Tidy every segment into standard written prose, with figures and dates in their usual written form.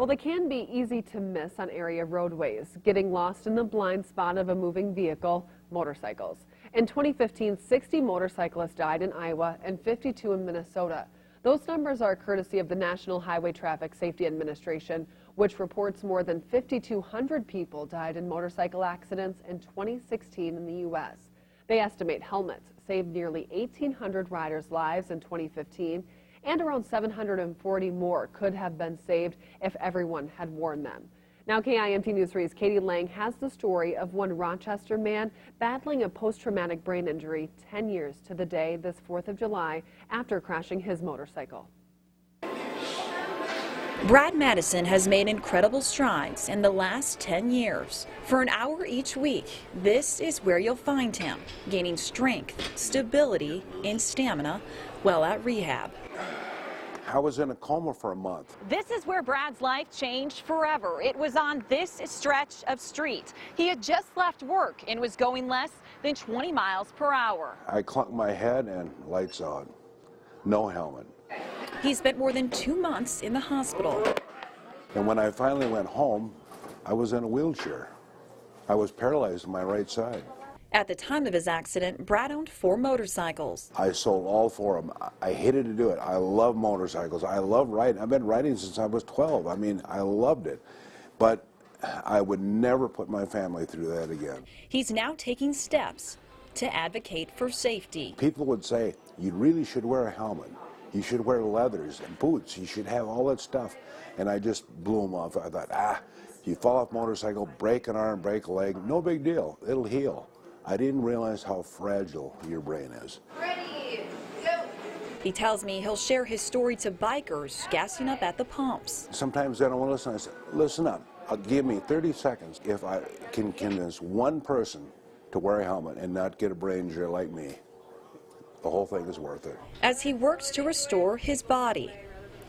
Well, they can be easy to miss on area roadways, getting lost in the blind spot of a moving vehicle, motorcycles. In 2015, 60 motorcyclists died in Iowa and 52 in Minnesota. Those numbers are courtesy of the National Highway Traffic Safety Administration, which reports more than 5,200 people died in motorcycle accidents in 2016 in the U.S. They estimate helmets saved nearly 1,800 riders' lives in 2015, and around 740 more could have been saved if everyone had worn them. Now, KIMT News 3's Katie Lang has the story of one Rochester man battling a post-traumatic brain injury 10 years to the day this 4th of July after crashing his motorcycle. Brad Madison has made incredible strides in the last 10 years. For an hour each week, this is where you'll find him, gaining strength, stability, and stamina while at rehab. I was in a coma for a month. This is where Brad's life changed forever. It was on this stretch of street. He had just left work and was going less than 20 miles per hour. I clunked my head and lights on. No helmet. He spent more than 2 months in the hospital. And when I finally went home, I was in a wheelchair. I was paralyzed on my right side. At the time of his accident, Brad owned 4 motorcycles. I sold all 4 of them. I hated to do it. I love motorcycles. I love riding. I've been riding since I was 12. I mean, I loved it. But I would never put my family through that again. He's now taking steps to advocate for safety. People would say, you really should wear a helmet. You should wear leathers and boots. You should have all that stuff. And I just blew them off. I thought, you fall off a motorcycle, break an arm, break a leg, no big deal. It'll heal. I didn't realize how fragile your brain is. Ready, go. He tells me he'll share his story to bikers gassing up at the pumps. Sometimes they don't want to listen. I say, listen up. Give me 30 seconds if I can convince one person to wear a helmet and not get a brain injury like me. The whole thing is worth it. As he works to restore his body,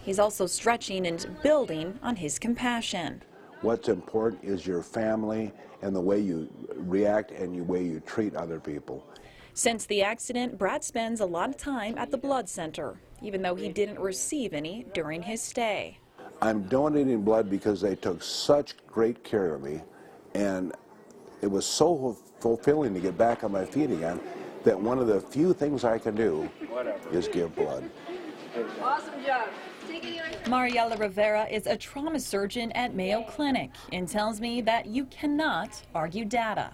he's also stretching and building on his compassion. What's important is your family and the way you react and the way you treat other people. Since the accident, Brad spends a lot of time at the blood center, even though he didn't receive any during his stay. I'm donating blood because they took such great care of me, and it was so fulfilling to get back on my feet again that one of the few things I can do is give blood. Awesome job. Mariela Rivera is a trauma surgeon at Mayo Clinic and tells me that you cannot argue data,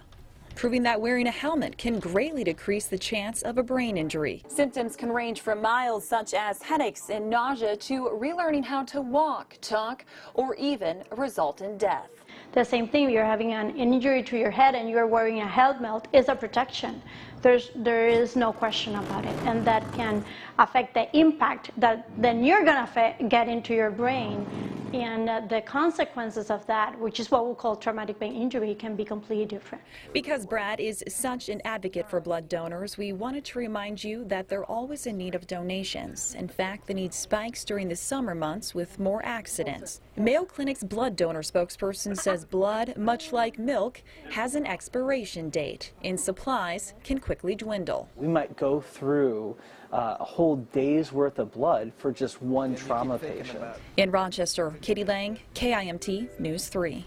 proving that wearing a helmet can greatly decrease the chance of a brain injury. Symptoms can range from mild, such as headaches and nausea, to relearning how to walk, talk, or even result in death. The same thing, you're having an injury to your head and you're wearing a helmet, is a protection. There is no question about it, and that can affect the impact that then you're going to get into your brain, and the consequences of that, which is what we call traumatic brain injury, can be completely different. Because Brad is such an advocate for blood donors, we wanted to remind you that they're always in need of donations. In fact, the need spikes during the summer months with more accidents. Mayo Clinic's blood donor spokesperson says blood, much like milk, has an expiration date, and supplies can quickly dwindle. We might go through a whole day's worth of blood for just one trauma patient. In Rochester, Katie Lang, KIMT News 3.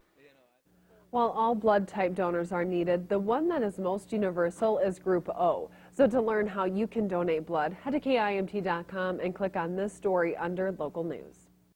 While all blood type donors are needed, the one that is most universal is Group O. So to learn how you can donate blood, head to KIMT.com and click on this story under Local News.